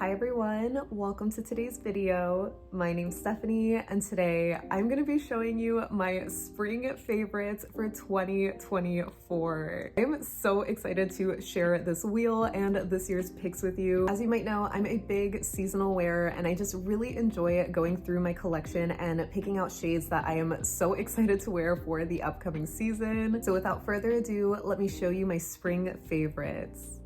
Hi everyone, welcome to today's video. My name's Stephanie and today I'm going to be showing you my spring favorites for 2024. I'm so excited to share this wheel and this year's picks with you. As you might know, I'm a big seasonal wearer and I just really enjoy going through my collection and picking out shades that I am so excited to wear for the upcoming season. So without further ado, let me show you my spring favorites.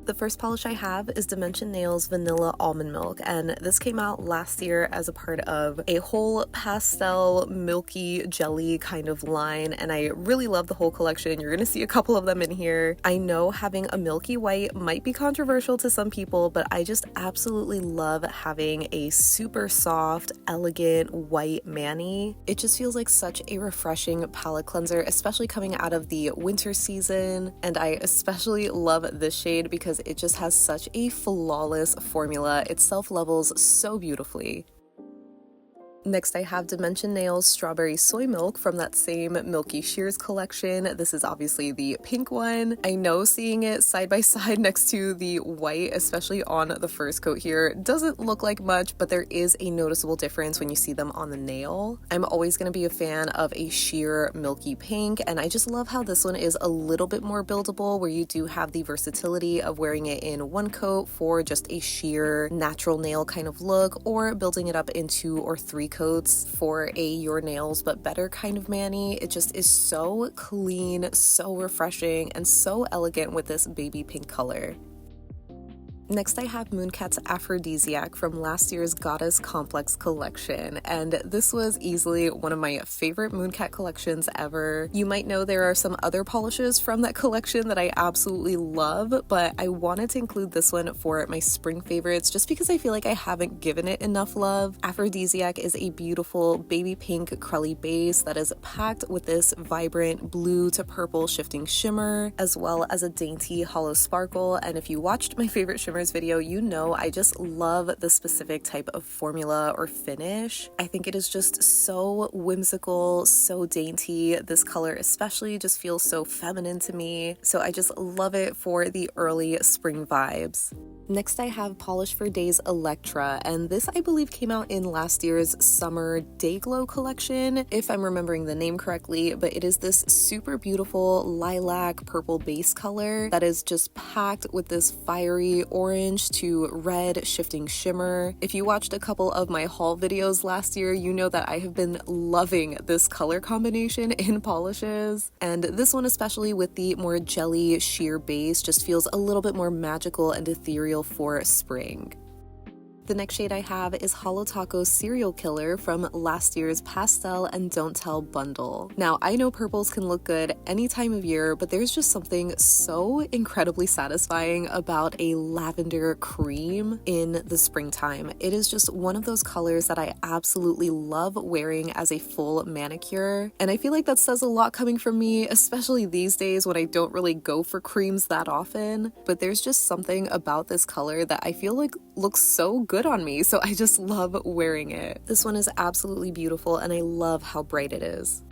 The first polish I have is Dimension Nails Vanilla Almond Milk, and this came out last year as a part of a whole pastel milky jelly kind of line, and I really love the whole collection. You're gonna see a couple of them in here. I know having a milky white might be controversial to some people, but I just absolutely love having a super soft, elegant white mani. It just feels like such a refreshing palette cleanser, especially coming out of the winter season, and I especially love this shade because it just has such a flawless formula. It self-levels so beautifully. Next, I have Dimension Nails Strawberry Soy Milk from that same Milky Shears collection. This is obviously the pink one. I know seeing it side by side next to the white, especially on the first coat here, doesn't look like much, but there is a noticeable difference when you see them on the nail. I'm always going to be a fan of a sheer milky pink, and I just love how this one is a little bit more buildable, where you do have the versatility of wearing it in one coat for just a sheer natural nail kind of look, or building it up in 2 or 3 coats for a your nails but better kind of mani. It just is so clean, so refreshing, and so elegant with this baby pink color. Next, I have Mooncat's Aphrodisiac from last year's Goddess Complex collection, and this was easily one of my favorite Mooncat collections ever. You might know there are some other polishes from that collection that I absolutely love, but I wanted to include this one for my spring favorites just because I feel like I haven't given it enough love. Aphrodisiac is a beautiful baby pink crelly base that is packed with this vibrant blue to purple shifting shimmer, as well as a dainty hollow sparkle, and if you watched my favorite shimmer video, you know I just love the specific type of formula or finish. I think it is just so whimsical, so dainty. This color especially just feels so feminine to me, so I just love it for the early spring vibes. Next, I have Polish for Days Elektra, and this I believe came out in last year's summer Day Glow collection, if I'm remembering the name correctly, but it is this super beautiful lilac purple base color that is just packed with this fiery orange to red shifting shimmer. If you watched a couple of my haul videos last year, you know that I have been loving this color combination in polishes, and this one especially with the more jelly sheer base just feels a little bit more magical and ethereal for spring. The next shade I have is Holo Taco Serial Killer from last year's Pastel and Don't Tell bundle. Now, I know purples can look good any time of year, but there's just something so incredibly satisfying about a lavender cream in the springtime. It is just one of those colors that I absolutely love wearing as a full manicure, and I feel like that says a lot coming from me, especially these days when I don't really go for creams that often, but there's just something about this color that I feel like looks so good on me, so I just love wearing it. This one is absolutely beautiful and I love how bright it is.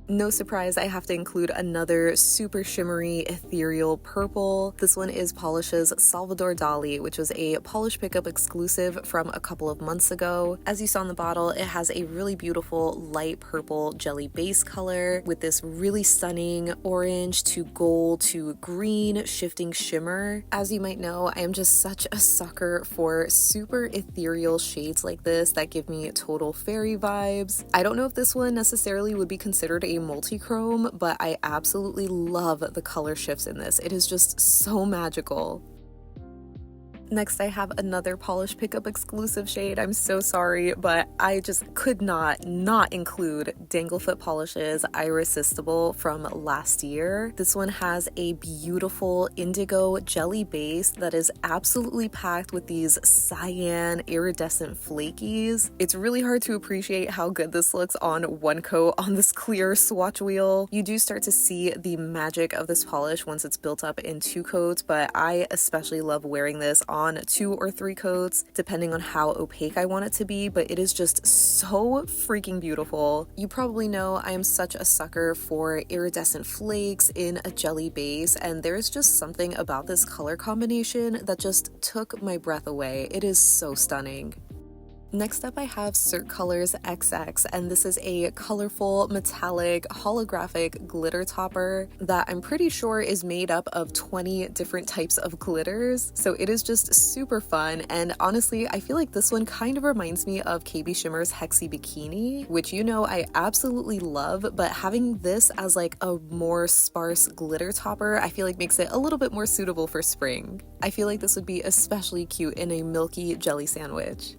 No surprise, I have to include another super shimmery, ethereal purple. This one is Pahlish's Salvador Dalí, which was a Polish pickup exclusive from a couple of months ago. As you saw in the bottle, it has a really beautiful light purple jelly base color with this really stunning orange to gold to green shifting shimmer. As you might know, I am just such a sucker for super ethereal shades like this that give me total fairy vibes. I don't know if this one necessarily would be considered a multi-chrome, but I absolutely love the color shifts in this. It is just so magical. Next, I have another Polish pickup exclusive shade. I'm so sorry, but I just could not include Danglefoot Polish's Iris-istible from last year. This one has a beautiful indigo jelly base that is absolutely packed with these cyan iridescent flakies. It's really hard to appreciate how good this looks on one coat on this clear swatch wheel. You do start to see the magic of this polish once it's built up in 2 coats, but I especially love wearing this on on 2 or 3 coats, depending on how opaque I want it to be, but it is just so freaking beautiful. You probably know I am such a sucker for iridescent flakes in a jelly base, and there's just something about this color combination that just took my breath away. It is so stunning. Next up I have Cirque Colors XX, and this is a colorful, metallic, holographic glitter topper that I'm pretty sure is made up of 20 different types of glitters, so it is just super fun. And honestly, I feel like this one kind of reminds me of KB Shimmer's Hexy Bikini, which you know I absolutely love, but having this as like a more sparse glitter topper I feel like makes it a little bit more suitable for spring. I feel like this would be especially cute in a milky jelly sandwich.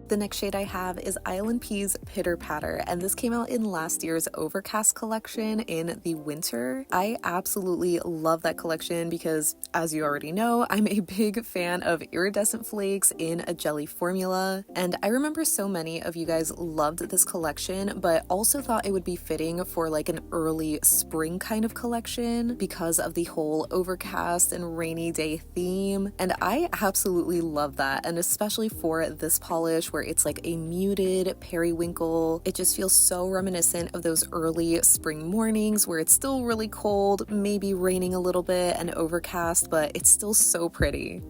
The next shade I have is ILNP's Pitter Patter, and this came out in last year's Overcast collection in the winter. I absolutely love that collection because, as you already know, I'm a big fan of iridescent flakes in a jelly formula, and I remember so many of you guys loved this collection, but also thought it would be fitting for like an early spring kind of collection because of the whole overcast and rainy day theme, and I absolutely love that, and especially for this polish where it's like a muted periwinkle. It just feels so reminiscent of those early spring mornings where it's still really cold, maybe raining a little bit and overcast, but it's still so pretty.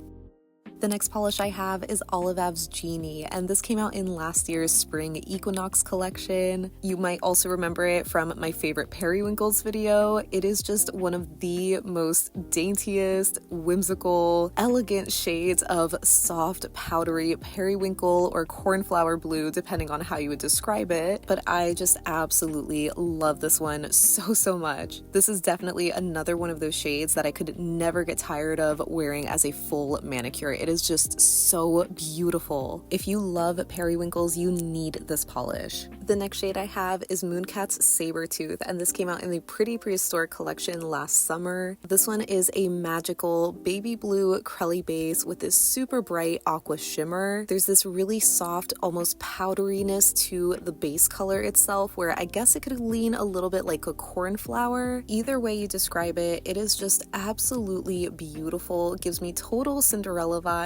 The next polish I have is Ave Jeannie, and this came out in last year's Spring Equinox collection. You might also remember it from my favorite periwinkles video. It is just one of the most daintiest, whimsical, elegant shades of soft, powdery periwinkle or cornflower blue, depending on how you would describe it, but I just absolutely love this one so much. This is definitely another one of those shades that I could never get tired of wearing as a full manicure. It is just so beautiful. If you love periwinkles, you need this polish. The next shade I have is Mooncat's Sabertooth, and this came out in the Pretty Prehistoric collection last summer. This one is a magical baby blue crelly base with this super bright aqua shimmer. There's this really soft, almost powderiness to the base color itself, where I guess it could lean a little bit like a cornflower. Either way you describe it, it is just absolutely beautiful. It gives me total Cinderella vibes.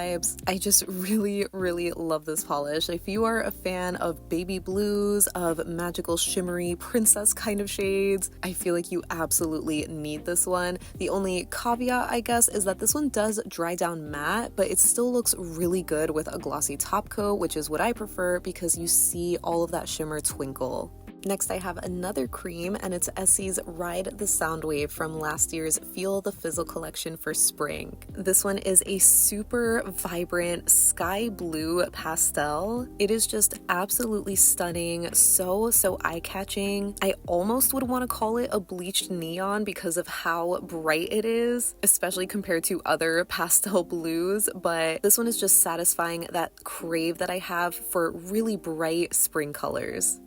I just really love this polish. If you are a fan of baby blues, of magical shimmery princess kind of shades, I feel like you absolutely need this one. The only caveat, I guess, is that this one does dry down matte, but it still looks really good with a glossy top coat, which is what I prefer because you see all of that shimmer twinkle. Next I have another cream, and it's Essie's Ride the Soundwave from last year's Feel the Fizzle collection for spring. This one is a super vibrant sky blue pastel. It is just absolutely stunning, so eye-catching. I almost would want to call it a bleached neon because of how bright it is, especially compared to other pastel blues, but this one is just satisfying that crave that I have for really bright spring colors.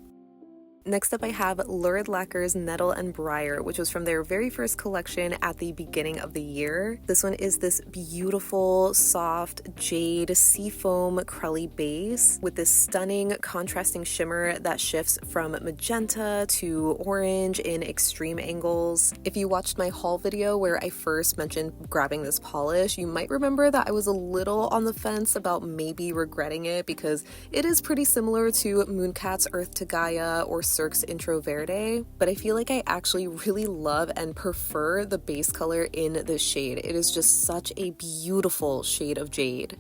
Next up I have Lurid Lacquer's Nettle and Briar, which was from their very first collection at the beginning of the year. This one is this beautiful, soft, jade, seafoam, crelly base with this stunning contrasting shimmer that shifts from magenta to orange in extreme angles. If you watched my haul video where I first mentioned grabbing this polish, you might remember that I was a little on the fence about maybe regretting it because it is pretty similar to Mooncat's Earth to Gaia or Cirque's Intro Verde, but I feel like I actually really love and prefer the base color in this shade. It is just such a beautiful shade of jade.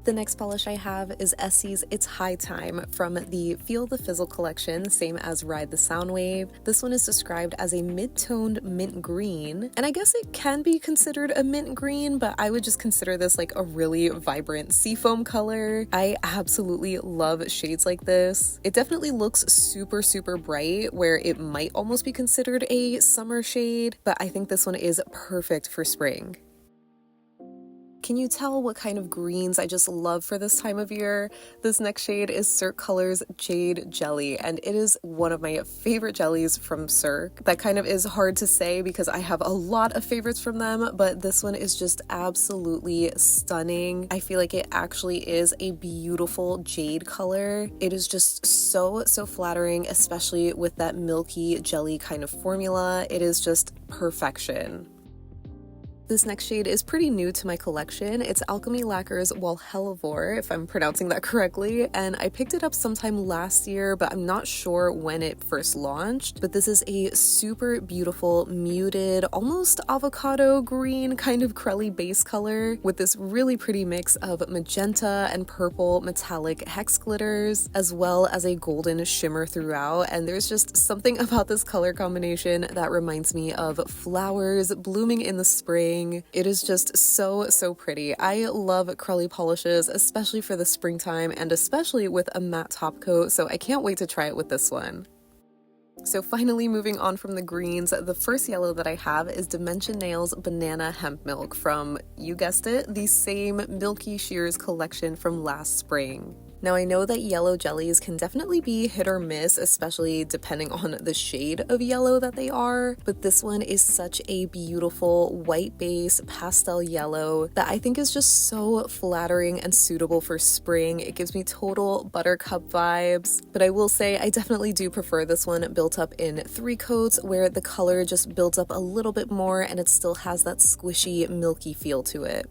The next polish I have is Essie's It's High Time from the Feel the Fizzle collection, same as Ride the Soundwave. This one is described as a mid-toned mint green, and I guess it can be considered a mint green, but I would just consider this like a really vibrant seafoam color. I absolutely love shades like this. It definitely looks super bright, where it might almost be considered a summer shade, but I think this one is perfect for spring. Can you tell what kind of greens I just love for this time of year? This next shade is Cirque Colors Jade Jelly, and it is one of my favorite jellies from Cirque. That kind of is hard to say because I have a lot of favorites from them, but this one is just absolutely stunning. I feel like it actually is a beautiful jade color. It is just so flattering, especially with that milky jelly kind of formula. It is just perfection. This next shade is pretty new to my collection. It's Alchemy Lacquer's Walhelivor, if I'm pronouncing that correctly, and I picked it up sometime last year, but I'm not sure when it first launched. But this is a super beautiful, muted, almost avocado green kind of crelly base color with this really pretty mix of magenta and purple metallic hex glitters, as well as a golden shimmer throughout. And there's just something about this color combination that reminds me of flowers blooming in the spring. It is just so pretty. I love crelly polishes, especially for the springtime and especially with a matte top coat, so I can't wait to try it with this one. So finally, moving on from the greens, the first yellow that I have is Dimension Nails Banana Hemp Milk from, you guessed it, the same Milky Shears collection from last spring. Now, I know that yellow jellies can definitely be hit or miss, especially depending on the shade of yellow that they are, but this one is such a beautiful white base pastel yellow that I think is just so flattering and suitable for spring. It gives me total buttercup vibes, but I will say I definitely do prefer this one built up in 3 coats where the color just builds up a little bit more and it still has that squishy, milky feel to it.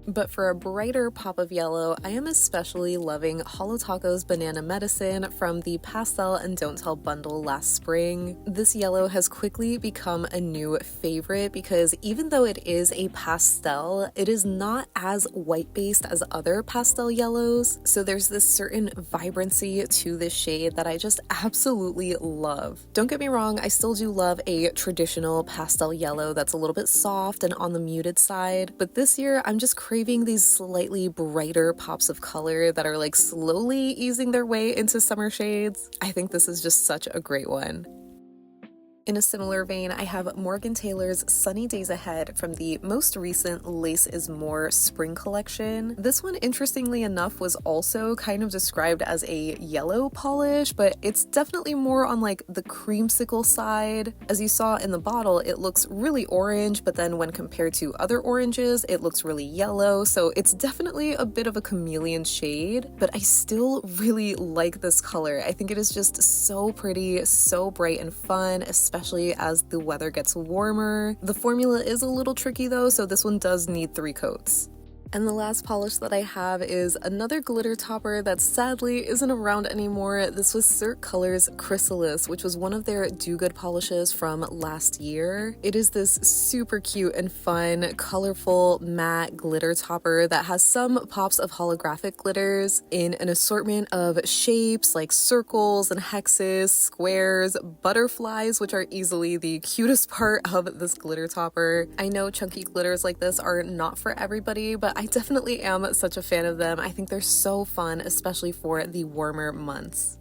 But for a brighter pop of yellow, I am especially loving Holo Taco's Banana Medicine from the Pastel and Don't Tell bundle last spring. This yellow has quickly become a new favorite because even though it is a pastel, it is not as white-based as other pastel yellows. So there's this certain vibrancy to this shade that I just absolutely love. Don't get me wrong, I still do love a traditional pastel yellow that's a little bit soft and on the muted side, but this year I'm just craving these slightly brighter pops of color that are like slowly easing their way into summer shades. I think this is just such a great one. In a similar vein, I have Morgan Taylor's Sunny Days Ahead from the most recent Lace is More spring collection. This one, interestingly enough, was also kind of described as a yellow polish, but it's definitely more on like the creamsicle side. As you saw in the bottle, it looks really orange, but then when compared to other oranges, it looks really yellow, so it's definitely a bit of a chameleon shade, but I still really like this color. I think it is just so pretty, so bright and fun, especially as the weather gets warmer. The formula is a little tricky though, so this one does need 3 coats. And the last polish that I have is another glitter topper that sadly isn't around anymore. This was Cirque Colors Chrysalis, which was one of their Do Good polishes from last year. It is this super cute and fun, colorful, matte glitter topper that has some pops of holographic glitters in an assortment of shapes like circles and hexes, squares, butterflies, which are easily the cutest part of this glitter topper. I know chunky glitters like this are not for everybody, but I definitely am such a fan of them. I think they're so fun, especially for the warmer months.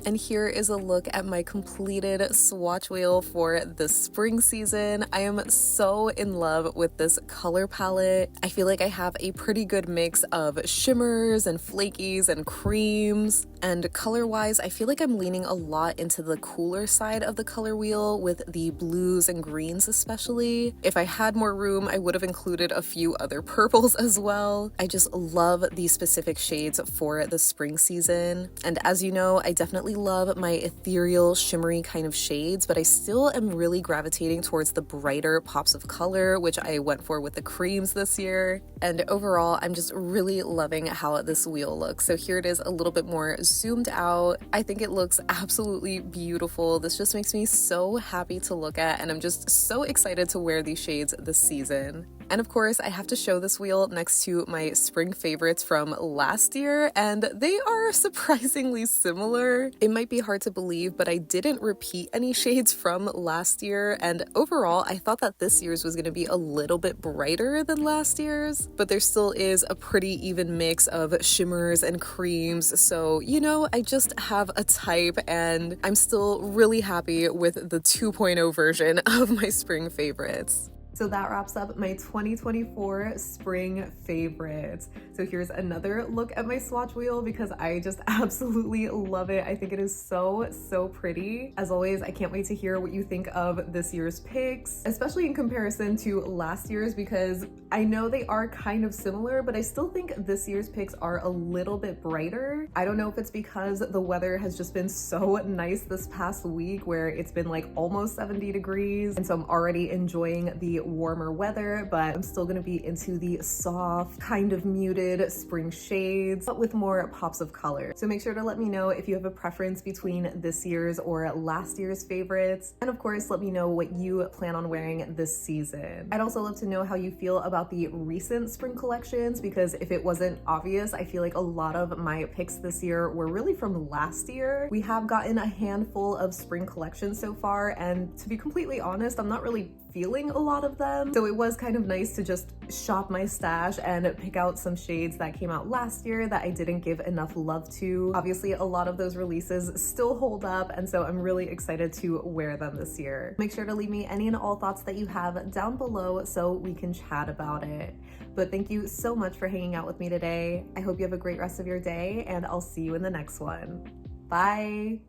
And here is a look at my completed swatch wheel for the spring season. I am so in love with this color palette. I feel like I have a pretty good mix of shimmers and flakies and creams. And color-wise, I feel like I'm leaning a lot into the cooler side of the color wheel with the blues and greens especially. If I had more room, I would have included a few other purples as well. I just love these specific shades for the spring season. And as you know, I definitely love my ethereal, shimmery kind of shades, but I still am really gravitating towards the brighter pops of color, which I went for with the creams this year. And overall, I'm just really loving how this wheel looks. So here it is a little bit more zoomed out. I think it looks absolutely beautiful. This just makes me so happy to look at, and I'm just so excited to wear these shades this season. And of course, I have to show this wheel next to my spring favorites from last year, and they are surprisingly similar. It might be hard to believe, but I didn't repeat any shades from last year, and overall, I thought that this year's was going to be a little bit brighter than last year's, but there still is a pretty even mix of shimmers and creams, so, you know, I just have a type, and I'm still really happy with the 2.0 version of my spring favorites. So that wraps up my 2024 spring favorites. So here's another look at my swatch wheel because I just absolutely love it. I think it is so pretty. As always, I can't wait to hear what you think of this year's picks, especially in comparison to last year's, because I know they are kind of similar, but I still think this year's picks are a little bit brighter. I don't know if it's because the weather has just been so nice this past week where it's been like almost 70 degrees. And so I'm already enjoying the warmer weather, but I'm still gonna be into the soft, kind of muted spring shades, but with more pops of color. So make sure to let me know if you have a preference between this year's or last year's favorites. And of course, let me know what you plan on wearing this season. I'd also love to know how you feel about the recent spring collections, because if it wasn't obvious, I feel like a lot of my picks this year were really from last year. We have gotten a handful of spring collections so far, and to be completely honest, I'm not really feeling a lot of them. So it was kind of nice to just shop my stash and pick out some shades that came out last year that I didn't give enough love to. Obviously, a lot of those releases still hold up, and so I'm really excited to wear them this year. Make sure to leave me any and all thoughts that you have down below so we can chat about it. But thank you so much for hanging out with me today. I hope you have a great rest of your day, and I'll see you in the next one. Bye!